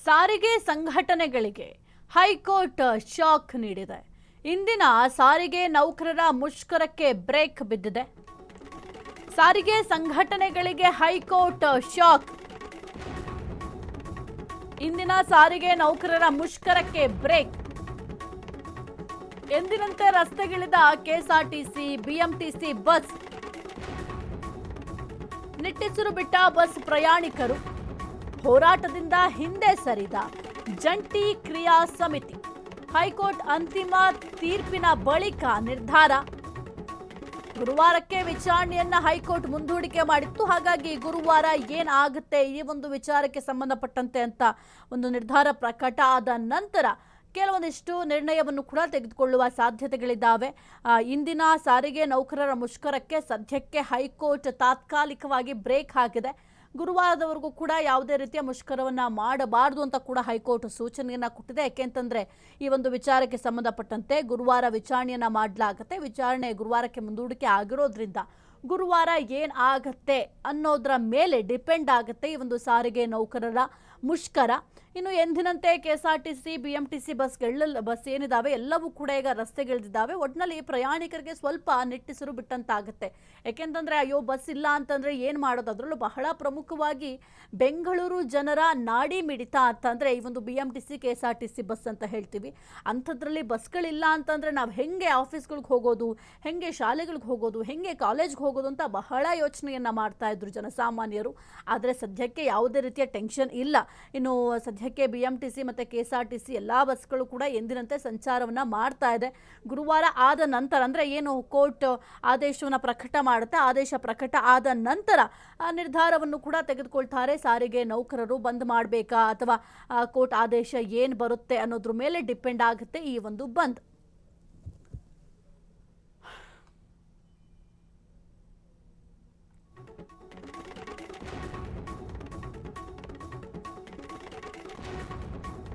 ಸಾರಿಗೆ ಸಂಘಟನೆಗಳಿಗೆ high court shock ನೀಡಿದೆ. ಇಂದಿನ ಸಾರಿಗೆ ನೌಕರರ ಮುಷ್ಕರಕ್ಕೆ ಬ್ರೇಕ್ ಬಿದ್ದಿದೆ. ಸಾರಿಗೆ ಸಂಘಟನೆಗಳಿಗೆ ಹೈಕೋರ್ಟ್ ಶಾಕ್. ಇಂದಿನ ಸಾರಿಗೆ ನೌಕರರ ಮುಷ್ಕರಕ್ಕೆ ಬ್ರೇಕ್. ಎಂದಿನಂತೆ ರಸ್ತೆಗಿಳಿದ ಕೆಎಸ್ಆರ್ಟಿಸಿ, ಬಿಎಂಟಿಸಿ ಬಸ್. ನಿಟ್ಟುಸಿರು ಬಿಟ್ಟ ಬಸ್ ಪ್ರಯಾಣಿಕರು. ಹೋರಾಟದಿಂದ ಹಿಂದೆ ಸರಿದ ಜಂಟಿ ಕ್ರಿಯಾ ಸಮಿತಿ. ಹೈಕೋರ್ಟ್ ಅಂತಿಮ ತೀರ್ಪಿನ ಬಳಿಕ ನಿರ್ಧಾರ. ಗುರುವಾರಕ್ಕೆ ವಿಚಾರಣೆಯನ್ನ ಹೈಕೋರ್ಟ್ ಮುಂದೂಡಿಕೆ ಮಾಡಿತ್ತು. ಹಾಗಾಗಿ ಗುರುವಾರ ಏನಾಗುತ್ತೆ ಈ ಒಂದು ವಿಚಾರಕ್ಕೆ ಸಂಬಂಧಪಟ್ಟಂತೆ ಅಂತ ಒಂದು ನಿರ್ಧಾರ ಪ್ರಕಟ ಆದ ನಂತರ ಕೆಲವೊಂದಿಷ್ಟು ನಿರ್ಣಯವನ್ನು ಕೂಡ ತೆಗೆದುಕೊಳ್ಳುವ ಸಾಧ್ಯತೆಗಳಿದ್ದಾವೆ. ಇಂದಿನ ಸಾರಿಗೆ ನೌಕರರ ಮುಷ್ಕರಕ್ಕೆ ಸದ್ಯಕ್ಕೆ ಹೈಕೋರ್ಟ್ ತಾತ್ಕಾಲಿಕವಾಗಿ ಬ್ರೇಕ್ ಹಾಕಿದೆ. ಗುರುವಾರದವರೆಗೂ ಕೂಡ ಯಾವುದೇ ರೀತಿಯ ಮುಷ್ಕರವನ್ನು ಮಾಡಬಾರದು ಅಂತ ಕೂಡ ಹೈಕೋರ್ಟ್ ಸೂಚನೆಯನ್ನು ಕೊಟ್ಟಿದೆ. ಯಾಕೆಂತಂದರೆ ಈ ಒಂದು ವಿಚಾರಕ್ಕೆ ಸಂಬಂಧಪಟ್ಟಂತೆ ಗುರುವಾರ ವಿಚಾರಣೆಯನ್ನು ಮಾಡಲಾಗುತ್ತೆ. ವಿಚಾರಣೆ ಗುರುವಾರಕ್ಕೆ ಮುಂದೂಡಿಕೆ ಆಗಿರೋದ್ರಿಂದ ಗುರುವಾರ ಏನಾಗತ್ತೆ ಅನ್ನೋದರ ಮೇಲೆ ಡಿಪೆಂಡ್ ಆಗುತ್ತೆ ಈ ಒಂದು ಸಾರಿಗೆ ನೌಕರರ ಮುಷ್ಕರ. ಇನ್ನು ಎಂದಿನಂತೆ ಕೆಎಸ್ಆರ್ಟಿಸಿ, ಬಿಎಂಟಿಸಿ ಬಸ್ ಏನಿದಾವೆ ಎಲ್ಲವೂ ಕೂಡ ಈಗ ರಸ್ತೆಗಿಳಿದಿದ್ದಾವೆ. ಒಟ್ಟಿನಲ್ಲಿ ಪ್ರಯಾಣಿಕರಿಗೆ ಸ್ವಲ್ಪ ನಿಟ್ಟುಸಿರು ಬಿಟ್ಟಂತಾಗುತ್ತೆ. ಯಾಕೆಂತಂದರೆ ಅಯ್ಯೋ ಬಸ್ ಇಲ್ಲ ಅಂತಂದರೆ ಏನು ಮಾಡೋದು? ಅದರಲ್ಲೂ ಬಹಳ ಪ್ರಮುಖವಾಗಿ ಬೆಂಗಳೂರು ಜನರ ನಾಡಿ ಮಿಡಿತ ಅಂತಂದರೆ ಈ ಒಂದು ಬಿಎಂಟಿಸಿ, ಕೆಎಸ್ಆರ್ಟಿಸಿ ಬಸ್ ಅಂತ ಹೇಳ್ತೀವಿ. ಅಂಥದ್ರಲ್ಲಿ ಬಸ್ಗಳಿಲ್ಲ ಅಂತಂದರೆ ನಾವು ಹೆಂಗೆ ಆಫೀಸ್ಗಳಿಗೆ ಹೋಗೋದು, ಹೆಂಗೆ ಶಾಲೆಗಳಿಗೆ ಹೋಗೋದು, ಹೆಂಗೆ ಕಾಲೇಜ್ಗೆ ಹೋಗೋದು ಅಂತ ಬಹಳ ಯೋಚನೆಯನ್ನು ಮಾಡ್ತಾ ಇದ್ರು ಜನಸಾಮಾನ್ಯರು. ಆದರೆ ಸದ್ಯಕ್ಕೆ ಯಾವುದೇ ರೀತಿಯ ಟೆನ್ಷನ್ ಇಲ್ಲ. ಇನ್ನು ಸದ್ಯಕ್ಕೆ ಬಿಎಂಟಿಸಿ ಮತ್ತು ಕೆಎಸ್ಆರ್ಟಿಸಿ ಎಲ್ಲ ಬಸ್ಗಳು ಕೂಡ ಎಂದಿನಂತೆ ಸಂಚಾರವನ್ನು ಮಾಡ್ತಾ ಇದೆ. ಗುರುವಾರ ಆದ ನಂತರ ಅಂದರೆ ಏನು ಕೋರ್ಟ್ ಆದೇಶವನ್ನು ಪ್ರಕಟ ಮಾಡುತ್ತೆ, ಆದೇಶ ಪ್ರಕಟ ಆದ ನಂತರ ನಿರ್ಧಾರವನ್ನು ಕೂಡ ತೆಗೆದುಕೊಳ್ತಾರೆ. ಸಾರಿಗೆ ನೌಕರರು ಬಂದ್ ಮಾಡಬೇಕಾ ಅಥವಾ ಕೋರ್ಟ್ ಆದೇಶ ಏನು ಬರುತ್ತೆ ಅನ್ನೋದ್ರ ಮೇಲೆ ಡಿಪೆಂಡ್ ಆಗುತ್ತೆ ಈ ಒಂದು ಬಂದ್.